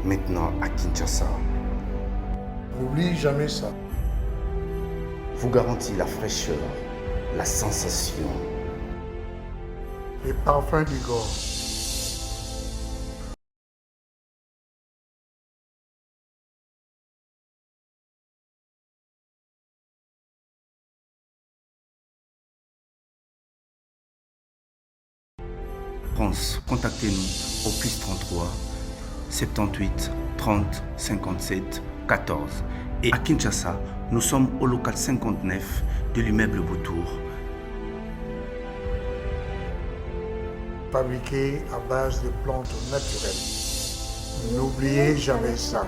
maintenant à Kinshasa, N'oublie jamais ça. vous garantit la fraîcheur, la sensation. Les parfums d'Igor. France, contactez-nous au +33 78 30 57 14. Et à Kinshasa, nous sommes au local 59 de l'immeuble Boutour. Fabriqué à base de plantes naturelles. N'oubliez jamais ça.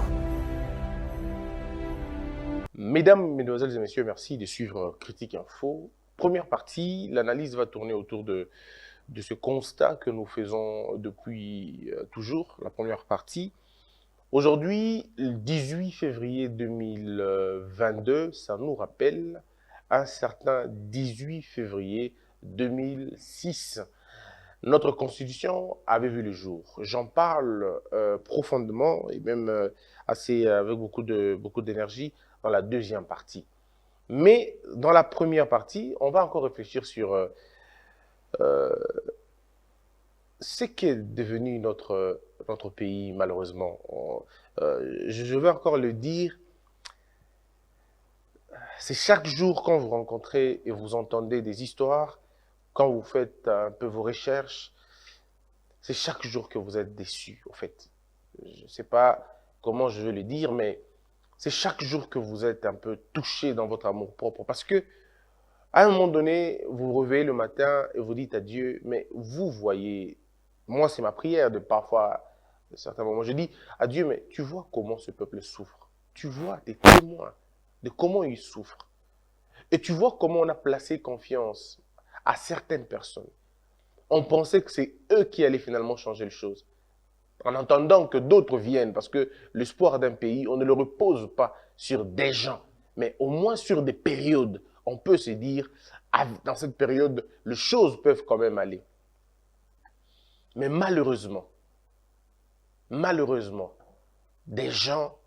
Mesdames, Mesdemoiselles et Messieurs, merci de suivre Critique Info. Première partie, l'analyse va tourner autour de ce constat que nous faisons depuis toujours, la première partie. Aujourd'hui, le 18 février 2022, ça nous rappelle un certain 18 février 2006. Notre constitution avait vu le jour. J'en parle profondément et même avec beaucoup d'énergie dans la deuxième partie. Mais dans la première partie, on va encore réfléchir sur ce qu'est devenu notre pays, malheureusement. Je vais encore le dire, c'est chaque jour quand vous rencontrez et vous entendez des histoires, quand vous faites un peu vos recherches, c'est chaque jour que vous êtes déçus, en fait. Je ne sais pas comment je vais le dire, mais c'est chaque jour que vous êtes un peu touché dans votre amour-propre. Parce que, à un moment donné, vous vous réveillez le matin et vous dites à Dieu, mais vous voyez, moi c'est ma prière de parfois, à certains moments, je dis à Dieu, mais tu vois comment ce peuple souffre. Tu vois des témoins de comment ils souffrent. Et tu vois comment on a placé confiance à certaines personnes. On pensait que c'est eux qui allaient finalement changer les choses. En attendant que d'autres viennent, parce que l'espoir d'un pays, on ne le repose pas sur des gens, mais au moins sur des périodes. On peut se dire, dans cette période, les choses peuvent quand même aller. Mais malheureusement, des gens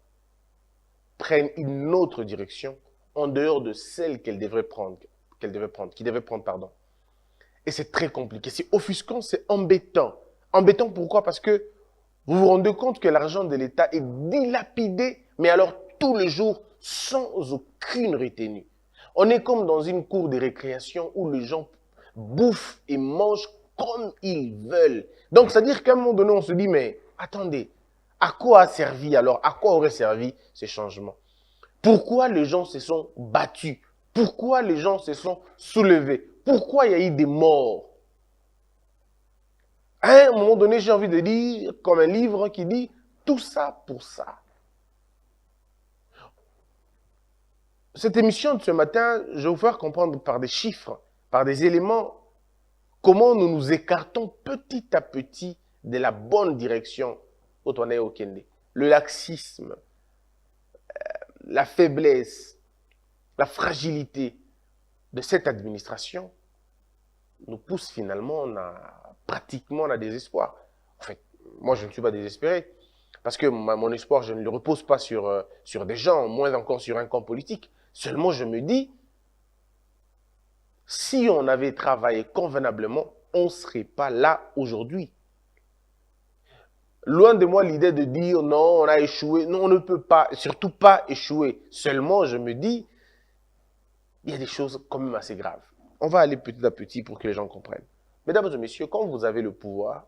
prennent une autre direction en dehors de celle qu'ils devaient prendre. Et c'est très compliqué. C'est offusquant, c'est embêtant. Embêtant pourquoi? Parce que vous vous rendez compte que l'argent de l'État est dilapidé, mais alors tous les jours, sans aucune retenue. On est comme dans une cour de récréation où les gens bouffent et mangent comme ils veulent. Donc, c'est-à-dire qu'à un moment donné, on se dit, mais attendez, à quoi a servi alors? À quoi aurait servi ces changements? Pourquoi les gens se sont battus? Pourquoi les gens se sont soulevés? Pourquoi il y a eu des morts? À un moment donné, j'ai envie de dire, comme un livre qui dit, tout ça pour ça. Cette émission de ce matin, je vais vous faire comprendre par des chiffres, par des éléments, comment nous nous écartons petit à petit de la bonne direction au Toné au Kende. Le laxisme, la faiblesse, la fragilité de cette administration nous pousse finalement pratiquement à désespoir. En fait, moi je ne suis pas désespéré, parce que mon espoir, je ne le repose pas sur des gens, moins encore sur un camp politique. Seulement je me dis, si on avait travaillé convenablement, on ne serait pas là aujourd'hui. Loin de moi l'idée de dire non, on a échoué. Non, on ne peut pas, surtout pas échouer. Seulement, je me dis, il y a des choses quand même assez graves. On va aller petit à petit pour que les gens comprennent. Mesdames et messieurs, quand vous avez le pouvoir,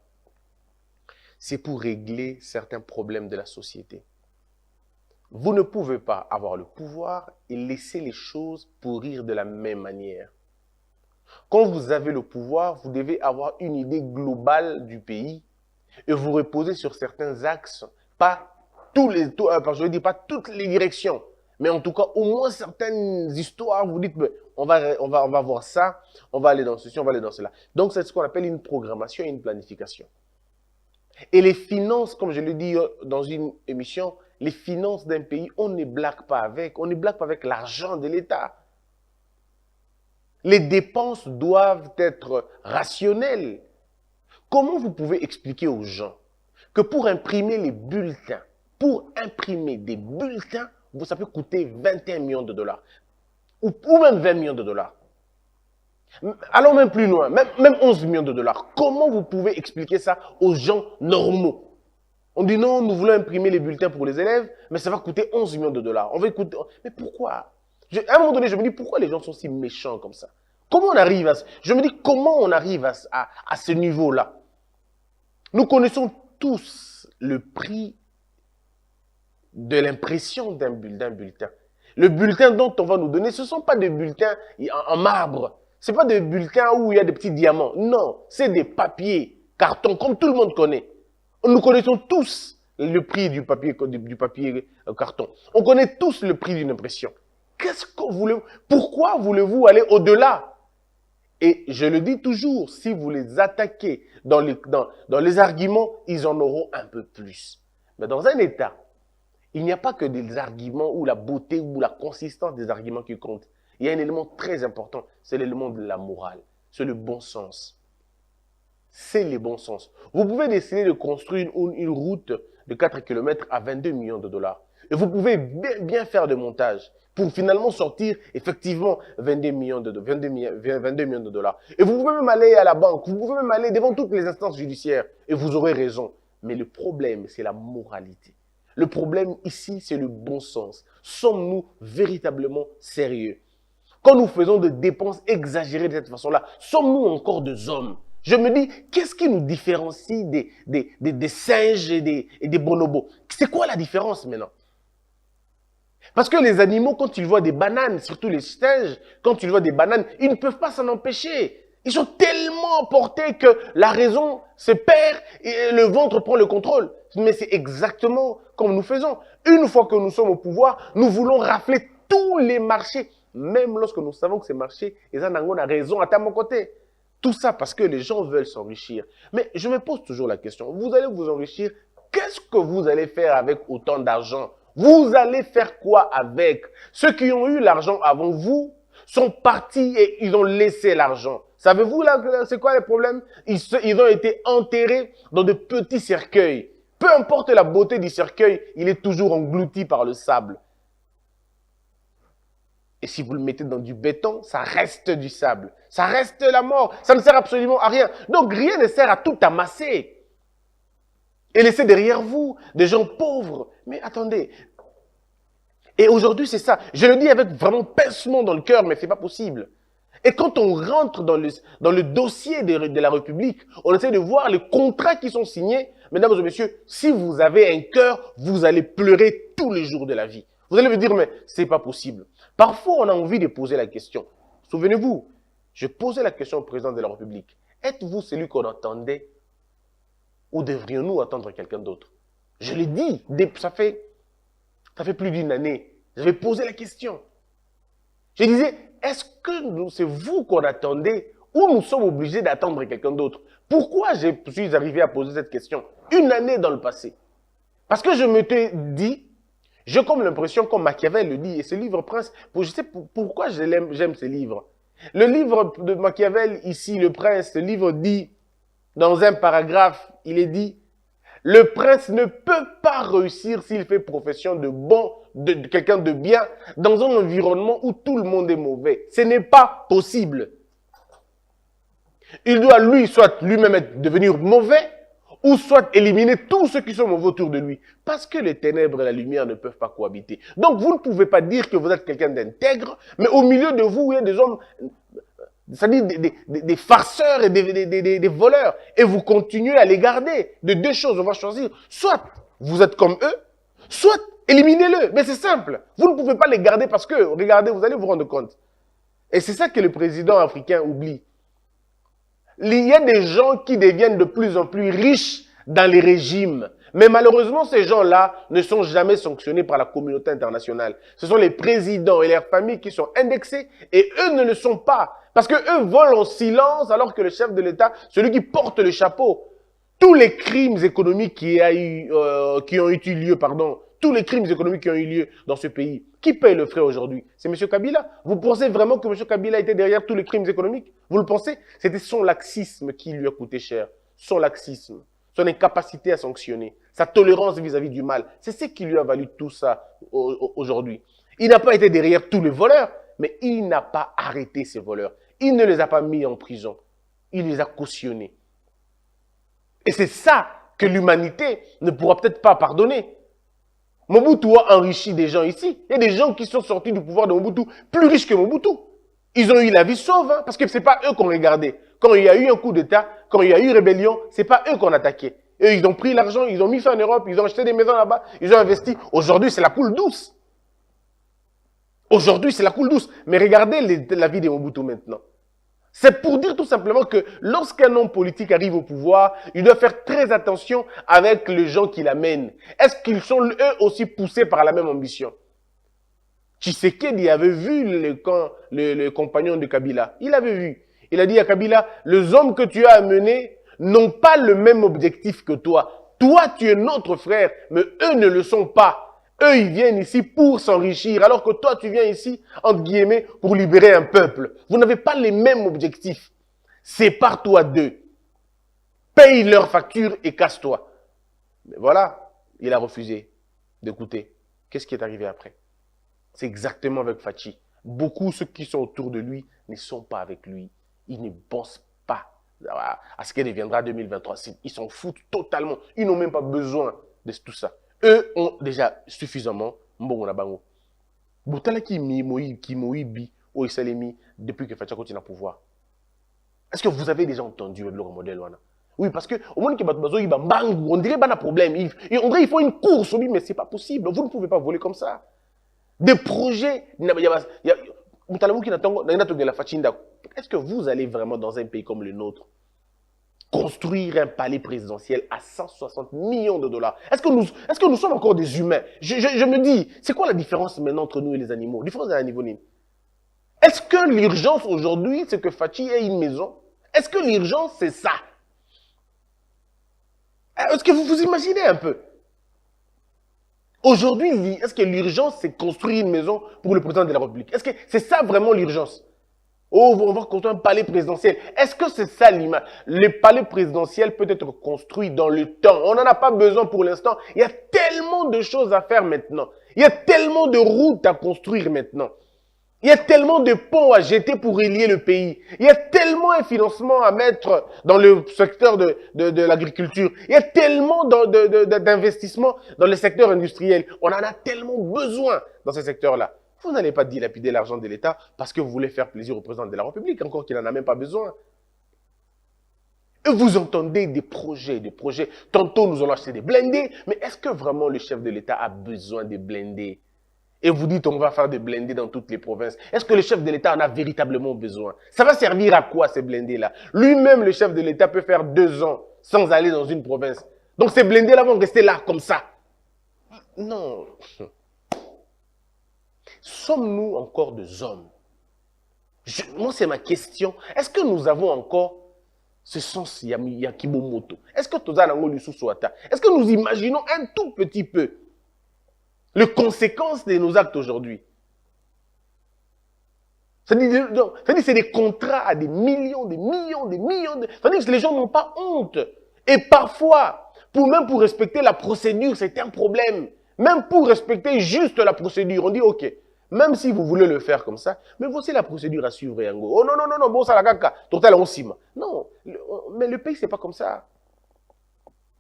c'est pour régler certains problèmes de la société. Vous ne pouvez pas avoir le pouvoir et laisser les choses pourrir de la même manière. Quand vous avez le pouvoir, vous devez avoir une idée globale du pays et vous reposer sur certains axes, pas je veux dire pas toutes les directions, mais en tout cas au moins certaines histoires. Vous dites, on va voir ça, on va aller dans ceci, on va aller dans cela. Donc c'est ce qu'on appelle une programmation et une planification. Et les finances, comme je l'ai dit dans une émission, les finances d'un pays, on ne blague pas avec, l'argent de l'État. Les dépenses doivent être rationnelles. Comment vous pouvez expliquer aux gens que pour imprimer les bulletins, pour imprimer des bulletins, ça peut coûter 21 millions de dollars. Ou même 20 millions de dollars. Allons même plus loin, même 11 millions de dollars. Comment vous pouvez expliquer ça aux gens normaux? On dit non, nous voulons imprimer les bulletins pour les élèves, mais ça va coûter 11 millions de dollars. On va écouter. Mais pourquoi? À un moment donné, je me dis pourquoi les gens sont si méchants comme ça? Comment on arrive à... Je me dis comment on arrive à ce niveau-là? Nous connaissons tous le prix de l'impression d'un bulletin. Le bulletin dont on va nous donner, ce ne sont pas des bulletins en marbre. Ce ne sont pas des bulletins où il y a des petits diamants. Non, c'est des papiers, carton, comme tout le monde connaît. Nous connaissons tous le prix du papier carton. On connaît tous le prix d'une impression. Pourquoi voulez-vous aller au-delà? Et je le dis toujours, si vous les attaquez dans les arguments, ils en auront un peu plus. Mais dans un État, il n'y a pas que des arguments ou la beauté ou la consistance des arguments qui comptent. Il y a un élément très important, c'est l'élément de la morale, c'est le bon sens. C'est le bon sens. Vous pouvez décider de construire une route de 4 km à 22 millions de dollars. Et vous pouvez bien faire de montage pour finalement sortir effectivement 22 millions de dollars. Et vous pouvez même aller à la banque, vous pouvez même aller devant toutes les instances judiciaires et vous aurez raison. Mais le problème, c'est la moralité. Le problème ici, c'est le bon sens. Sommes-nous véritablement sérieux? Quand nous faisons des dépenses exagérées de cette façon-là, sommes-nous encore des hommes? Je me dis, qu'est-ce qui nous différencie des singes et des bonobos? C'est quoi la différence maintenant? Parce que les animaux, quand ils voient des bananes, surtout les singes, quand ils voient des bananes, ils ne peuvent pas s'en empêcher. Ils sont tellement emportés que la raison se perd et le ventre prend le contrôle. Mais c'est exactement comme nous faisons. Une fois que nous sommes au pouvoir, nous voulons rafler tous les marchés, même lorsque nous savons que ces marchés, ils ont raison à mon côté. Tout ça parce que les gens veulent s'enrichir. Mais je me pose toujours la question, vous allez vous enrichir, qu'est-ce que vous allez faire avec autant d'argent? Vous allez faire quoi avec? Ceux qui ont eu l'argent avant vous sont partis et ils ont laissé l'argent. Savez-vous là, c'est quoi le problème? Ils ont été enterrés dans de petits cercueils. Peu importe la beauté du cercueil, il est toujours englouti par le sable. Et si vous le mettez dans du béton, ça reste du sable. Ça reste la mort. Ça ne sert absolument à rien. Donc rien ne sert à tout amasser. Et laisser derrière vous des gens pauvres. Mais attendez. Et aujourd'hui, c'est ça. Je le dis avec vraiment pincement dans le cœur, mais ce n'est pas possible. Et quand on rentre dans le dossier de la République, on essaie de voir les contrats qui sont signés. Mesdames et messieurs, si vous avez un cœur, vous allez pleurer tous les jours de la vie. Vous allez me dire, mais c'est pas possible. Parfois, on a envie de poser la question. Souvenez-vous, je posais la question au président de la République. Êtes-vous celui qu'on attendait ou devrions-nous attendre quelqu'un d'autre? Je l'ai dit, ça fait plus d'une année. J'avais posé la question. Je disais, est-ce que c'est vous qu'on attendait ou nous sommes obligés d'attendre quelqu'un d'autre? Pourquoi je suis arrivé à poser cette question une année dans le passé? Parce que je me suis dit, j'ai comme l'impression, comme Machiavel le dit, et ce livre Prince, je sais pourquoi j'aime ce livre. Le livre de Machiavel, ici, le Prince, ce livre dit, dans un paragraphe, il est dit, le prince ne peut pas réussir s'il fait profession de quelqu'un de bien dans un environnement où tout le monde est mauvais. Ce n'est pas possible. Il doit, lui, soit lui-même devenir mauvais, ou soit éliminer tous ceux qui sont mauvais autour de lui. Parce que les ténèbres et la lumière ne peuvent pas cohabiter. Donc, vous ne pouvez pas dire que vous êtes quelqu'un d'intègre, mais au milieu de vous, il y a des hommes, c'est-à-dire des farceurs et des voleurs. Et vous continuez à les garder. De deux choses, on va choisir. Soit vous êtes comme eux, soit éliminez-le. Mais c'est simple. Vous ne pouvez pas les garder parce que, regardez, vous allez vous rendre compte. Et c'est ça que le président africain oublie. Il y a des gens qui deviennent de plus en plus riches dans les régimes. Mais malheureusement, ces gens-là ne sont jamais sanctionnés par la communauté internationale. Ce sont les présidents et leurs familles qui sont indexés et eux ne le sont pas. Parce que eux volent en silence alors que le chef de l'État, celui qui porte le chapeau, tous les crimes économiques qui ont eu lieu, tous les crimes économiques qui ont eu lieu dans ce pays, qui paye le frais aujourd'hui? C'est M. Kabila. Vous pensez vraiment que M. Kabila était derrière tous les crimes économiques? Vous le pensez? C'était son laxisme qui lui a coûté cher. Son laxisme. son incapacité à sanctionner, sa tolérance vis-à-vis du mal. C'est ce qui lui a valu tout ça aujourd'hui. Il n'a pas été derrière tous les voleurs, mais il n'a pas arrêté ces voleurs. Il ne les a pas mis en prison. Il les a cautionnés. Et c'est ça que l'humanité ne pourra peut-être pas pardonner. Mobutu a enrichi des gens ici. Il y a des gens qui sont sortis du pouvoir de Mobutu plus riches que Mobutu. Ils ont eu la vie sauve, hein, parce que ce n'est pas eux qu'on regardait. Quand il y a eu un coup d'État, quand il y a eu rébellion, ce n'est pas eux qu'on attaquait. Eux, ils ont pris l'argent, ils ont mis ça en Europe, ils ont acheté des maisons là-bas, ils ont investi. Aujourd'hui, c'est la coule douce. Aujourd'hui, c'est la coule douce. Mais regardez la vie de Mobutu maintenant. C'est pour dire tout simplement que lorsqu'un homme politique arrive au pouvoir, il doit faire très attention avec les gens qui l'amènent. Est-ce qu'ils sont eux aussi poussés par la même ambition? Tshisekedi avait vu le compagnon de Kabila. Il avait vu. Il a dit à Kabila, les hommes que tu as amenés n'ont pas le même objectif que toi. Toi, tu es notre frère, mais eux ne le sont pas. Eux, ils viennent ici pour s'enrichir, alors que toi, tu viens ici, entre guillemets, pour libérer un peuple. Vous n'avez pas les mêmes objectifs. Sépare-toi d'eux. Paye leurs factures et casse-toi. Mais voilà, il a refusé d'écouter. Qu'est-ce qui est arrivé après? C'est exactement avec Fachi. Beaucoup, ceux qui sont autour de lui, ne sont pas avec lui. Ils ne bossent pas à ce qu'elle deviendra 2023. Ils s'en foutent totalement. Ils n'ont même pas besoin de tout ça. Eux ont déjà suffisamment mbongo na bango. Botala ki moibi o isalemi depuis que Facha continue à pouvoir. Est-ce que vous avez déjà entendu le modèle wana? Oui, parce que au moment que Batbazo il bambangu, on dirait pas un problème. On dirait il faut une course, mais c'est pas possible. Vous ne pouvez pas voler comme ça. Des projets, est-ce que vous allez vraiment dans un pays comme le nôtre construire un palais présidentiel à 160 millions de dollars? Est-ce que nous sommes encore des humains? Je me dis, c'est quoi la différence maintenant entre nous et les animaux? La différence à un niveau nul. Est-ce que l'urgence aujourd'hui, c'est que Fachi ait une maison? Est-ce que l'urgence, c'est ça? Est-ce que vous vous imaginez un peu? Aujourd'hui, est-ce que l'urgence, c'est construire une maison pour le président de la République? Est-ce que c'est ça vraiment l'urgence? Oh, on va construire un palais présidentiel. Est-ce que c'est ça l'image? Le palais présidentiel peut être construit dans le temps. On n'en a pas besoin pour l'instant. Il y a tellement de choses à faire maintenant. Il y a tellement de routes à construire maintenant. Il y a tellement de ponts à jeter pour relier le pays. Il y a tellement un financement à mettre dans le secteur de l'agriculture. Il y a tellement d'investissements dans le secteur industriel. On en a tellement besoin dans ces secteurs-là. Vous n'allez pas dilapider l'argent de l'État parce que vous voulez faire plaisir au président de la République, encore qu'il n'en a même pas besoin. Et vous entendez des projets. Tantôt, nous allons acheter des blindés. Mais est-ce que vraiment le chef de l'État a besoin des blindés? Et vous dites, on va faire des blindés dans toutes les provinces. Est-ce que le chef de l'État en a véritablement besoin? Ça va servir à quoi, ces blindés-là? Lui-même, le chef de l'État peut faire 2 ans sans aller dans une province. Donc, ces blindés-là vont rester là, comme ça. Non. Sommes-nous encore des hommes? Moi, c'est ma question. Est-ce que nous avons encore ce sens Yakibomoto? Est-ce que est-ce que nous imaginons un tout petit peu les conséquences de nos actes aujourd'hui? C'est-à-dire, c'est des contrats à des millions, des millions, des millions. C'est-à-dire que les gens n'ont pas honte. Et parfois, même pour respecter la procédure, c'est un problème. Même pour respecter juste la procédure, on dit, OK, même si vous voulez le faire comme ça, mais voici la procédure à suivre. Oh non, non, non, non, bon, ça la caca. Total, on s'y. Non, mais le pays, c'est pas comme ça.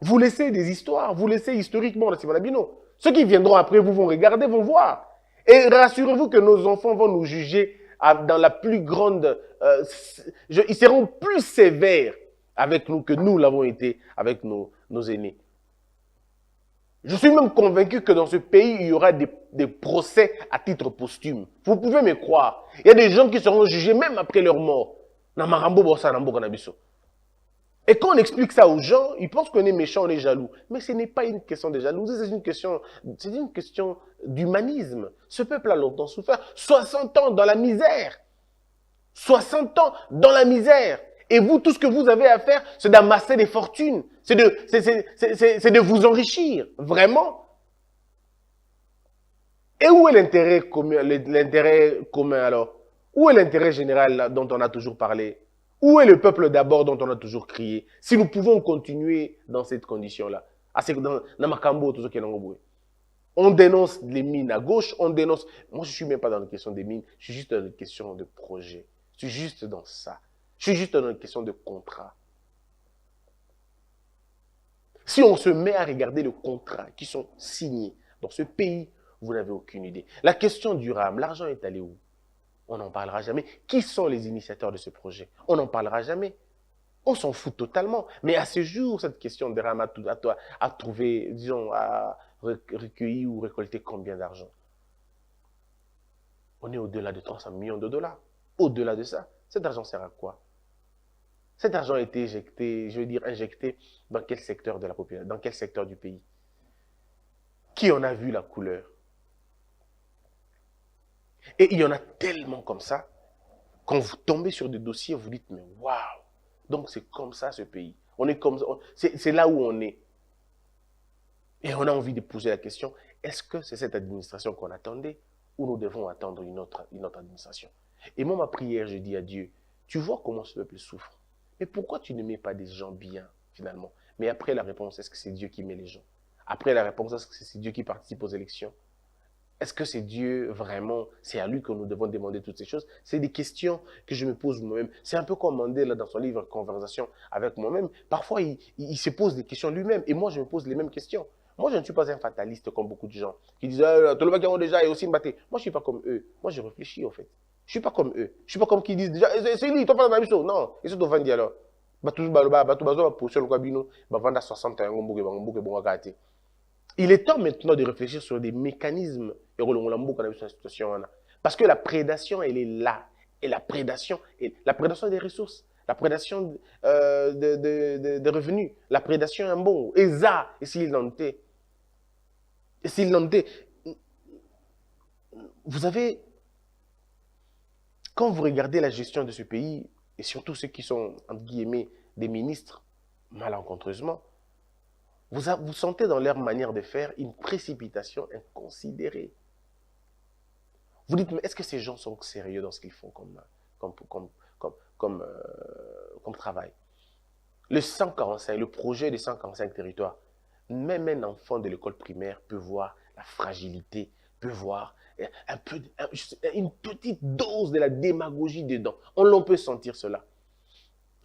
Vous laissez des histoires, vous laissez historiquement le Simanabino. Ceux qui viendront après vous vont regarder, vont voir. Et rassurez-vous que nos enfants vont nous juger dans la plus grande... ils seront plus sévères avec nous que nous l'avons été avec nos aînés. Je suis même convaincu que dans ce pays, il y aura des procès à titre posthume. Vous pouvez me croire. Il y a des gens qui seront jugés même après leur mort. Et quand on explique ça aux gens, ils pensent qu'on est méchant, on est jaloux. Mais ce n'est pas une question de jalousie, c'est une question d'humanisme. Ce peuple a longtemps souffert. 60 ans dans la misère. 60 ans dans la misère. Et vous, tout ce que vous avez à faire, c'est d'amasser des fortunes. C'est de vous enrichir. Vraiment. Et où est l'intérêt commun alors? Où est l'intérêt général dont on a toujours parlé? Où est le peuple d'abord dont on a toujours crié? Si nous pouvons continuer dans cette condition-là, dans Makambo, tout ce qui est dans le on dénonce les mines à gauche, on dénonce... Moi, je ne suis même pas dans la question des mines, je suis juste dans la question de projet. Je suis juste dans ça. Je suis juste dans la question de contrat. Si on se met à regarder les contrats qui sont signés dans ce pays, vous n'avez aucune idée. La question du RAM, l'argent est allé où? On n'en parlera jamais. Qui sont les initiateurs de ce projet? On n'en parlera jamais. On s'en fout totalement. Mais à ce jour, cette question de RAM a trouvé, disons, a recueilli ou récolté combien d'argent? On est au-delà de 300 millions de dollars. Au-delà de ça, cet argent sert à quoi? Cet argent a été injecté, je veux dire injecté dans quel secteur de la population, dans quel secteur du pays? Qui en a vu la couleur? Et il y en a tellement comme ça, quand vous tombez sur des dossiers, vous dites, mais waouh! Donc c'est comme ça ce pays. On est comme ça, c'est là où on est. Et on a envie de poser la question, est-ce que c'est cette administration qu'on attendait ou nous devons attendre une autre administration? Et moi, ma prière, je dis à Dieu, tu vois comment ce peuple souffre. Mais pourquoi tu ne mets pas des gens bien, finalement? Mais après la réponse, est-ce que c'est Dieu qui met les gens? Après la réponse, est-ce que c'est Dieu qui participe aux élections? Est-ce que c'est Dieu vraiment, c'est à lui que nous devons demander toutes ces choses? C'est des questions que je me pose moi-même. C'est un peu comme Mandela dans son livre Conversation avec moi-même. Parfois, il se pose des questions lui-même et moi, je me pose les mêmes questions. Moi, je ne suis pas un fataliste comme beaucoup de gens qui disent « Tout le monde qui a déjà est aussi une bataille. » Moi, je ne suis pas comme eux. Moi, je réfléchis, en fait. Je ne suis pas comme eux. Je ne suis pas comme qui disent déjà « C'est lui, il t'a fait la même chose. » Non, ils sont au vendu alors. Il est temps maintenant de réfléchir sur des mécanismes. Parce que la prédation, elle est là. Et la prédation des ressources, la prédation de revenus, la prédation est bon. Et ça, et s'il n'en était. Et s'il n'en était. Vous avez, quand vous regardez la gestion de ce pays, et surtout ceux qui sont, entre guillemets, des ministres, malencontreusement, vous sentez dans leur manière de faire une précipitation inconsidérée. Vous dites, mais est-ce que ces gens sont sérieux dans ce qu'ils font comme travail? Le 145, le projet des 145 territoires, même un enfant de l'école primaire peut voir la fragilité, peut voir une petite dose de la démagogie dedans. On peut sentir cela.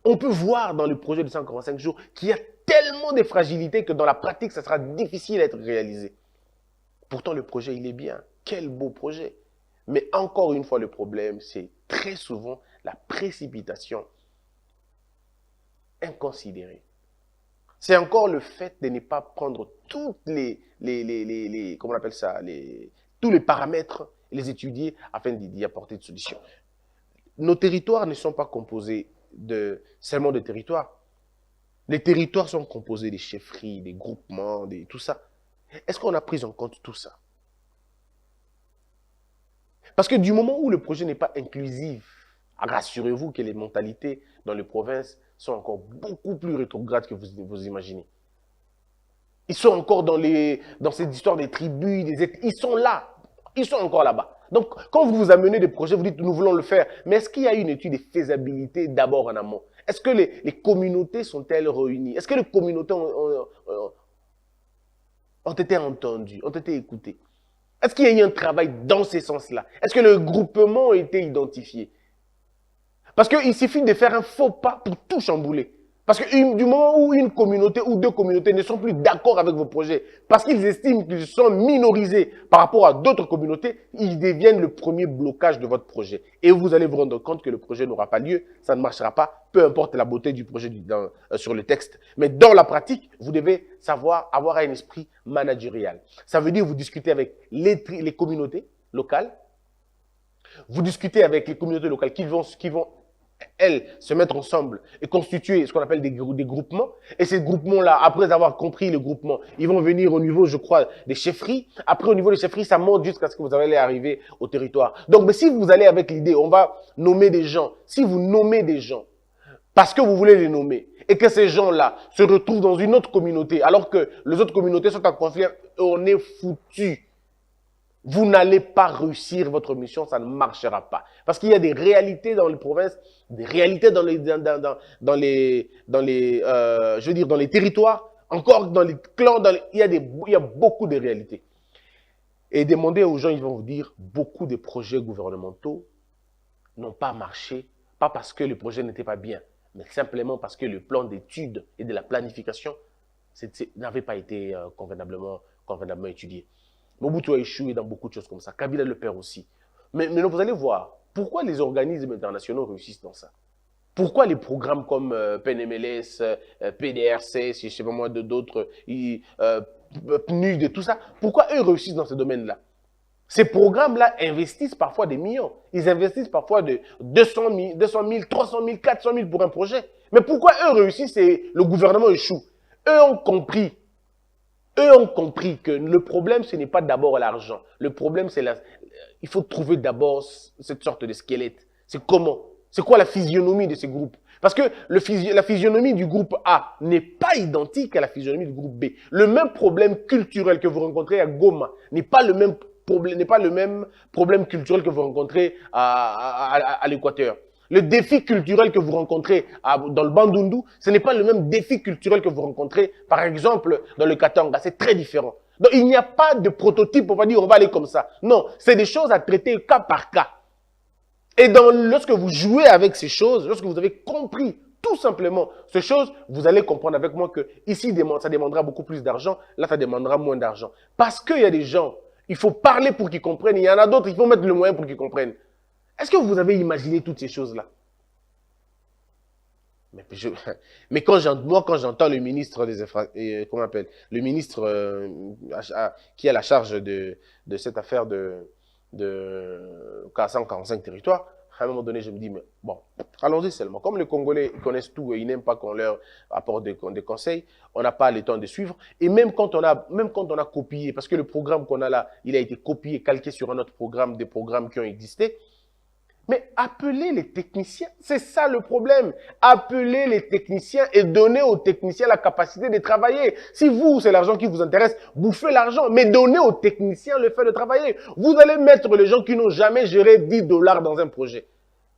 On peut voir dans le projet de 145 jours qu'il y a tellement de fragilité que dans la pratique, ça sera difficile d'être réalisé. Pourtant, le projet, il est bien. Quel beau projet. Mais encore une fois, le problème, c'est très souvent la précipitation inconsidérée. C'est encore le fait de ne pas prendre toutes comment on appelle ça, tous les paramètres, les étudier afin d'y apporter une solution. Nos territoires ne sont pas composés seulement de territoires. Les territoires sont composés des chefferies, des groupements, tout ça. Est-ce qu'on a pris en compte tout ça? Parce que du moment où le projet n'est pas inclusif, rassurez-vous que les mentalités dans les provinces sont encore beaucoup plus rétrogrades que vous imaginez. Ils sont encore dans cette histoire des tribus, ils sont là. Ils sont encore là-bas. Donc, quand vous vous amenez des projets, vous dites, nous voulons le faire. Mais est-ce qu'il y a une étude de faisabilité d'abord en amont? Est-ce que les communautés sont-elles réunies? Est-ce que les communautés ont été entendues, ont été écoutées? Est-ce qu'il y a eu un travail dans ce sens-là? Est-ce que le groupement a été identifié? Parce qu'il suffit de faire un faux pas pour tout chambouler. Parce que du moment où une communauté ou deux communautés ne sont plus d'accord avec vos projets, parce qu'ils estiment qu'ils sont minorisés par rapport à d'autres communautés, ils deviennent le premier blocage de votre projet. Et vous allez vous rendre compte que le projet n'aura pas lieu, ça ne marchera pas, peu importe la beauté du projet sur le texte. Mais dans la pratique, vous devez savoir avoir un esprit managérial. Ça veut dire vous discutez avec les communautés locales, vous discutez avec les communautés locales qui vont elles, se mettre ensemble et constituer ce qu'on appelle des groupements. Et ces groupements-là, après avoir compris le groupement, ils vont venir au niveau, je crois, des chefferies. Après, au niveau des chefferies, ça monte jusqu'à ce que vous allez arriver au territoire. Donc, mais si vous allez avec l'idée, on va nommer des gens. Si vous nommez des gens, parce que vous voulez les nommer, et que ces gens-là se retrouvent dans une autre communauté, alors que les autres communautés sont en conflit, on est foutu. vous n'allez pas réussir votre mission, ça ne marchera pas. Parce qu'il y a des réalités dans les provinces, des réalités dans les je veux dire, dans les territoires, encore dans les clans, il y a beaucoup de réalités. Et demandez aux gens, ils vont vous dire, beaucoup de projets gouvernementaux n'ont pas marché, pas parce que le projet n'était pas bien, mais simplement parce que le plan d'études et de la planification n'avait pas été convenablement étudié. Mobutu a échoué dans beaucoup de choses comme ça. Kabila le perd aussi. Mais vous allez voir, pourquoi les organismes internationaux réussissent dans ça? Pourquoi les programmes comme PNMLS, PDRC, si je sais pas moi, d'autres, PNUD et tout ça, pourquoi eux réussissent dans ce domaine-là? Ces programmes-là investissent parfois des millions. Ils investissent parfois de 200 000, 300 000, 400 000 pour un projet. Mais pourquoi eux réussissent et le gouvernement échoue? Eux ont compris que le problème, ce n'est pas d'abord l'argent. Le problème, c'est il faut trouver d'abord cette sorte de squelette. C'est comment? C'est quoi la physionomie de ces groupes? Parce que la physionomie du groupe A n'est pas identique à la physionomie du groupe B. Le même problème culturel que vous rencontrez à Goma n'est pas le même problème culturel que vous rencontrez à l'Équateur. Le défi culturel que vous rencontrez dans le Bandundu, ce n'est pas le même défi culturel que vous rencontrez, par exemple, dans le Katanga. C'est très différent. Donc, il n'y a pas de prototype, on va dire, on va aller comme ça. Non, c'est des choses à traiter cas par cas. Et lorsque vous jouez avec ces choses, lorsque vous avez compris tout simplement ces choses, vous allez comprendre avec moi que ici, ça demandera beaucoup plus d'argent, là, ça demandera moins d'argent. Parce qu'il y a des gens, il faut parler pour qu'ils comprennent, il y en a d'autres, il faut mettre le moyen pour qu'ils comprennent. Est-ce que vous avez imaginé toutes ces choses-là? Mais quand j'entends le ministre comment on appelle, le ministre qui a la charge de cette affaire de 445 territoires, à un moment donné, je me dis, mais bon, allons-y seulement. Comme les Congolais connaissent tout et ils n'aiment pas qu'on leur apporte des conseils, on n'a pas le temps de suivre. Et même quand on a copié, parce que le programme qu'on a là, il a été copié, calqué sur un autre programme, des programmes qui ont existé, mais appelez les techniciens, c'est ça le problème. Appelez les techniciens et donnez aux techniciens la capacité de travailler. Si vous, c'est l'argent qui vous intéresse, bouffez l'argent, mais donnez aux techniciens le fait de travailler. Vous allez mettre les gens qui n'ont jamais géré 10 $ dans un projet.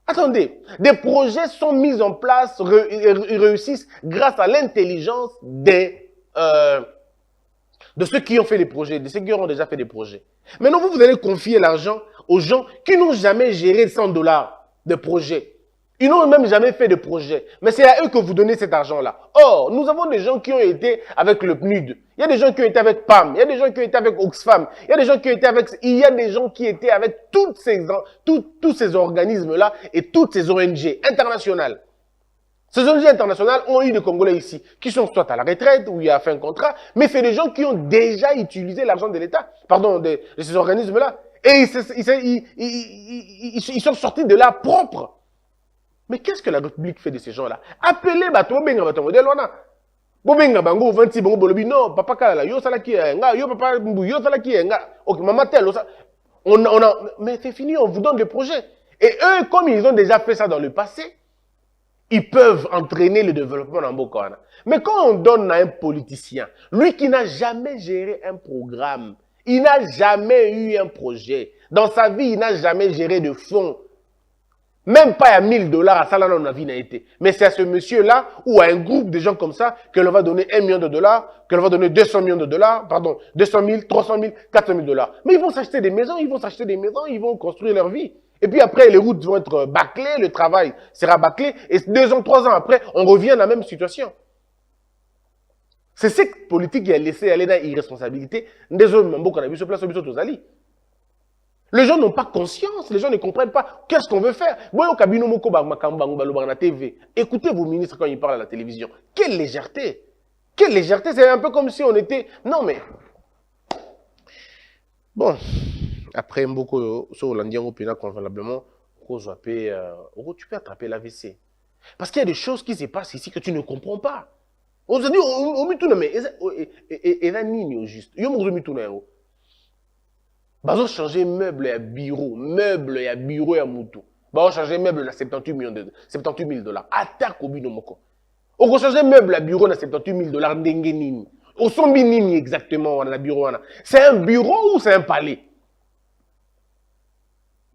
Attendez, des projets sont mis en place et réussissent grâce à l'intelligence de ceux qui ont fait des projets, de ceux qui auront déjà fait des projets. Maintenant, vous allez confier l'argent aux gens qui n'ont jamais géré 100 $ de projet. Ils n'ont même jamais fait de projet. Mais c'est à eux que vous donnez cet argent-là. Or, nous avons des gens qui ont été avec le PNUD. Il y a des gens qui ont été avec PAM. Il y a des gens qui ont été avec Oxfam. Il y a des gens qui ont été avec... Il y a des gens qui étaient avec tous ces organismes-là et toutes ces ONG internationales. Ces ONG internationales ont eu des Congolais ici, qui sont soit à la retraite, ou il a fait un contrat, mais c'est des gens qui ont déjà utilisé l'argent de l'État, pardon, de ces organismes-là. Et ils sont sortis de là propres. Mais qu'est-ce que la République fait de ces gens-là? Appelez Bato Benga Bato Modèle Wana. Bobenga Bango 26 Bango Bolobi. Non, papa Kala, yo salaki nga, yo papa Mbu, yo salaki nga. Ok, maman tel, mais c'est fini, on vous donne des projets. Et eux, comme ils ont déjà fait ça dans le passé, ils peuvent entraîner le développement dans Bokana. Mais quand on donne à un politicien, lui qui n'a jamais géré un programme, il n'a jamais eu un projet. Dans sa vie, il n'a jamais géré de fonds. Même pas à 1000 $ à ça, là, on a vie n'a été. Mais c'est à ce monsieur-là, ou à un groupe de gens comme ça, que l'on va donner 1 million $, que l'on va donner 200 millions $, pardon, 200 000, 300 000, 400 000 $. Mais ils vont s'acheter des maisons, ils vont construire leur vie. Et puis après, les routes vont être bâclées, le travail sera bâclé, et 2 ans, 3 ans après, on revient à la même situation. C'est cette politique qui a laissé aller dans l'irresponsabilité. Désolé, même qu'on a vu ce place au Zali. Les gens n'ont pas conscience, les gens ne comprennent pas qu'est-ce qu'on veut faire. Écoutez vos ministres quand ils parlent à la télévision. Quelle légèreté! Quelle légèreté! C'est un peu comme si on était... Non mais... Bon, après beaucoup sur l'Indien au Pénal convenablement, tu peux attraper l'AVC. Parce qu'il y a des choses qui se passent ici que tu ne comprends pas. On se dit, mais juste. Bazo changer meuble et bureau et moutou. Bazo changer meuble à 78 000 $. Attaque au binomoko. On va changer meuble à bureau à 78 000 $. Ndengenini. Au sombi nini exactement on a bureau. C'est un bureau ou c'est un palais?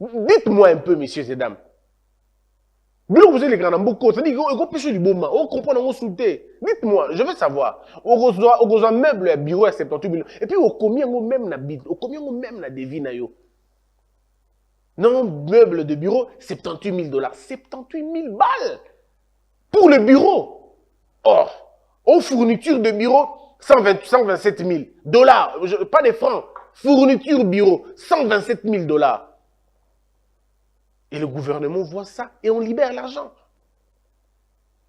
Dites-moi un peu, messieurs et dames. Vous avez les grands beaucoup, c'est-à-dire qu'on peut du bon on comprend on souté. Dites-moi, je veux savoir. On reçoit meuble à bureau à 78 000. Et puis, combien on même na bid, combien on même na devis na yo. Non, meuble de bureau, 78 000 $. 78 000 balles pour le bureau. Or, aux fournitures de bureau, 127 000 $. Pas des francs. Fourniture bureau, 127 000 $. Et le gouvernement voit ça et on libère l'argent.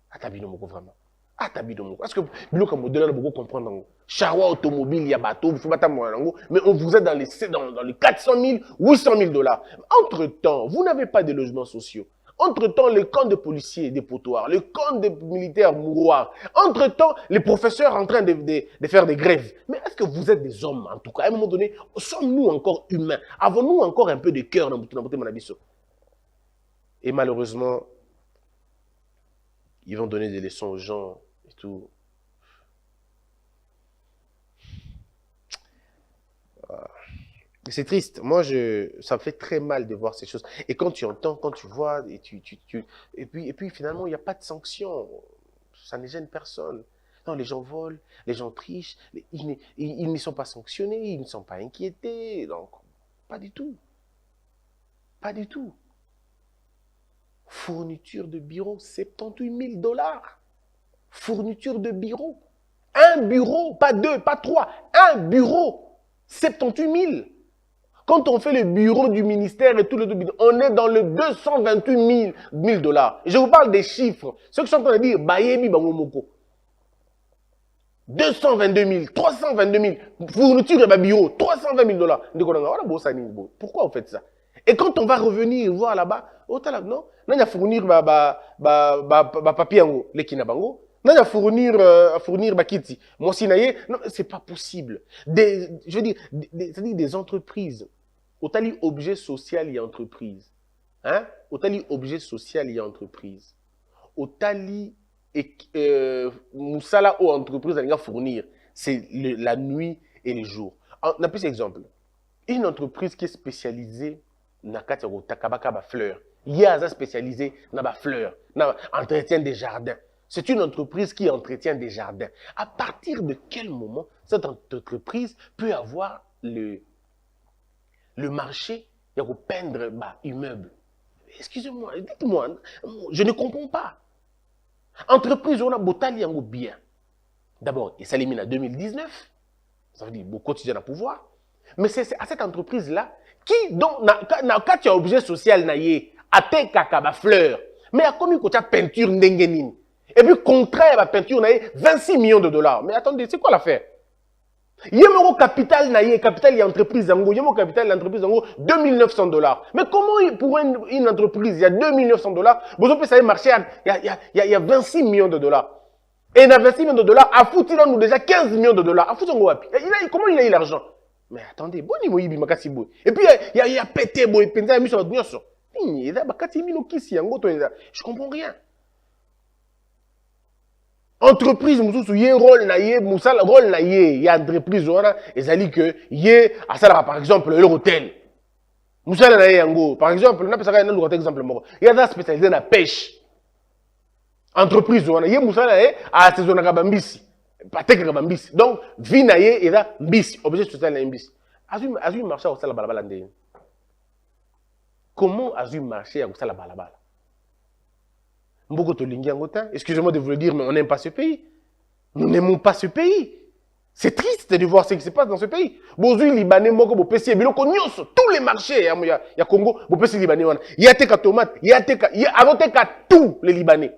Atabidomoko vraiment. Atabidomoko. Parce que nous, comme modèle, on comprendre. Charwa automobile, il y a bateau, il faut pas mais on vous aide dans les 400 000, 800 000 $. Entre-temps, vous n'avez pas de logements sociaux. Entre-temps, les camps de policiers dépotoirs, les camps de militaires mouroirs. Entre-temps, les professeurs en train de faire des grèves. Mais est-ce que vous êtes des hommes, en tout cas? À un moment donné, sommes-nous encore humains? Avons-nous encore un peu de cœur dans notre manabiso? Et malheureusement, ils vont donner des leçons aux gens et tout. C'est triste. Moi, ça me fait très mal de voir ces choses. Et quand tu entends, quand tu vois, et puis finalement, il n'y a pas de sanction. Ça ne gêne personne. Non, les gens volent, les gens trichent, ils ne sont pas sanctionnés, ils ne sont pas inquiétés. Donc, pas du tout. Pas du tout. Fourniture de bureau, 78 000 $. Fourniture de bureau. Un bureau, pas deux, pas trois. Un bureau, 78 000. Quand on fait le bureau du ministère et tout le truc, on est dans le 228 000 $. Je vous parle des chiffres. Ceux qui sont en train de dire, Bayebi Bangomoko. 222 000, 322 000. Fourniture de bureau, 320 000 $. Pourquoi vous faites ça? Et quand on va revenir voir là-bas, non, on va fournir papier en les kinabango, on va fournir bakiti. Moi si naie, non, c'est pas possible. Je veux dire, c'est-à-dire des entreprises. Otali objet social et entreprise. Hein? Otali objet social et entreprise. Otali moussala ou entreprise à fournir. C'est la nuit et le jour. On a plus d'exemples. Une entreprise qui est spécialisée na kati ya takabaka ba fleurs. Yaza spécialisé na ba fleurs, na entretien des jardins. C'est une entreprise qui entretient des jardins. À partir de quel moment cette entreprise peut avoir le marché de peindre bah immeuble? Excusez-moi, dites-moi, je ne comprends pas. Entreprise on a botali yango bien. D'abord, il s'élimine en 2019. Ça veut dire beaucoup quotidien à pouvoir. Mais c'est à cette entreprise-là qui, donc, quand tu as objet social, à tes kaka, fleurs, mais à combien tu as peinture n'engenine. Et puis, contraire à peinture, 26 millions de $. Mais attendez, c'est quoi l'affaire? Il y a mon capital, capital, il y a entreprise, il y a mon capital, l'entreprise, 2 900 $. Mais comment, pour une entreprise, il y a 2 900 $, vous pouvez ça marcher, il y a 26 millions de $. Et dans 26 millions de $, à foutre, il a nous déjà 15 millions de $. À foutre, comment il a eu l'argent? Mais attendez, bon, il y a et puis il y a pété, il y a mis sur votre je comprends rien. Entreprise, il y a un rôle, il y a entreprise, il y a par exemple l'hôtel. Par exemple, on a un exemple, il y a un spécialisé dans la pêche. Entreprise, il y a un saison de donc, vie naye et là, bis, objet social na bis. Azu marché au sala balabala ndé. Comment azu marché au sala balabala? Mboko to lingi angota, excusez-moi de vous le dire, mais on n'aime pas ce pays. Nous n'aimons pas ce pays. C'est triste de voir ce qui se passe dans ce pays. Bozui libanais moko bo pesi biloko nyonso, tous les marchés ya Congo, bo pesi libanais wana. Ya teka tomate, ya avoteka tous les libanais.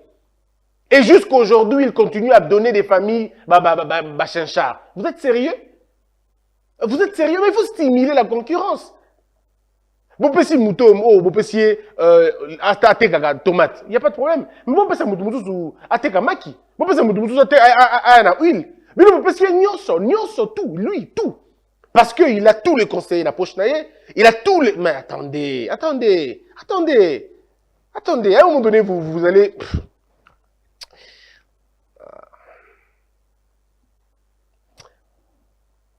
Et jusqu'aujourd'hui, il continue à donner des familles bachinchard. Vous êtes sérieux? Vous êtes sérieux? Mais il faut stimuler la concurrence. Vous pouvez mouton, vous pouvez ateka tomate. Il n'y a pas de problème. Mais vous pouvez mouton ateka maki. Vous pouvez mouton ateka huile. Mais vous pouvez nyonso tout, lui, tout. Parce qu'il a tous les conseillers la poche naïe. Il a tous les... Mais attendez. À un moment donné, vous allez...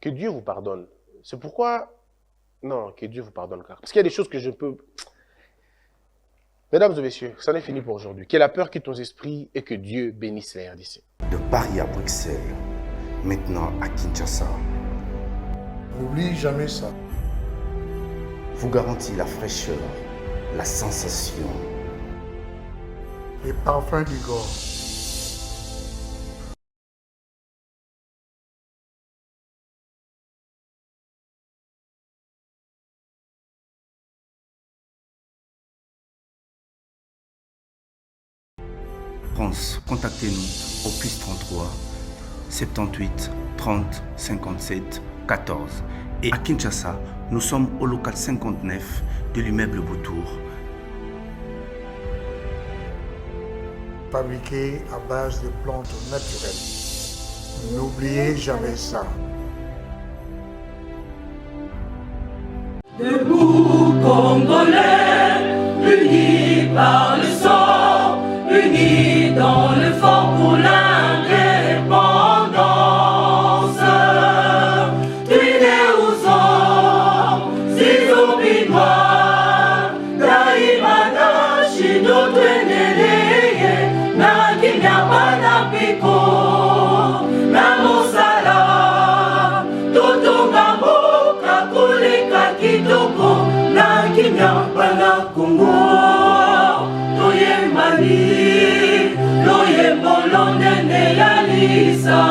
Que Dieu vous pardonne. C'est pourquoi Non, que Dieu vous pardonne. Parce qu'il y a des choses que je peux... Mesdames et messieurs, ça n'est fini pour aujourd'hui. Que la peur quitte nos esprits et que Dieu bénisse les RDC. De Paris à Bruxelles, maintenant à Kinshasa, N'oublie jamais ça. vous garantit la fraîcheur, la sensation. Les parfums du Gore. France, contactez-nous au +33 78 30 57 14. Et à Kinshasa, nous sommes au local 59 de l'immeuble Boutour. Fabriqué à base de plantes naturelles. N'oubliez jamais ça. Debout Congolais, unis par le sang, unis dans le fort pour l'indépendance. Tués aux hommes, si oublie-moi, Daïmana, Shido, Tweneleye, Nakinyabana, Piko, Namosala, Totongambo, Kakuleka, Kitoko, Nakinyabana, Kongo, Toye Mali, Loye Molonene, Yalisa.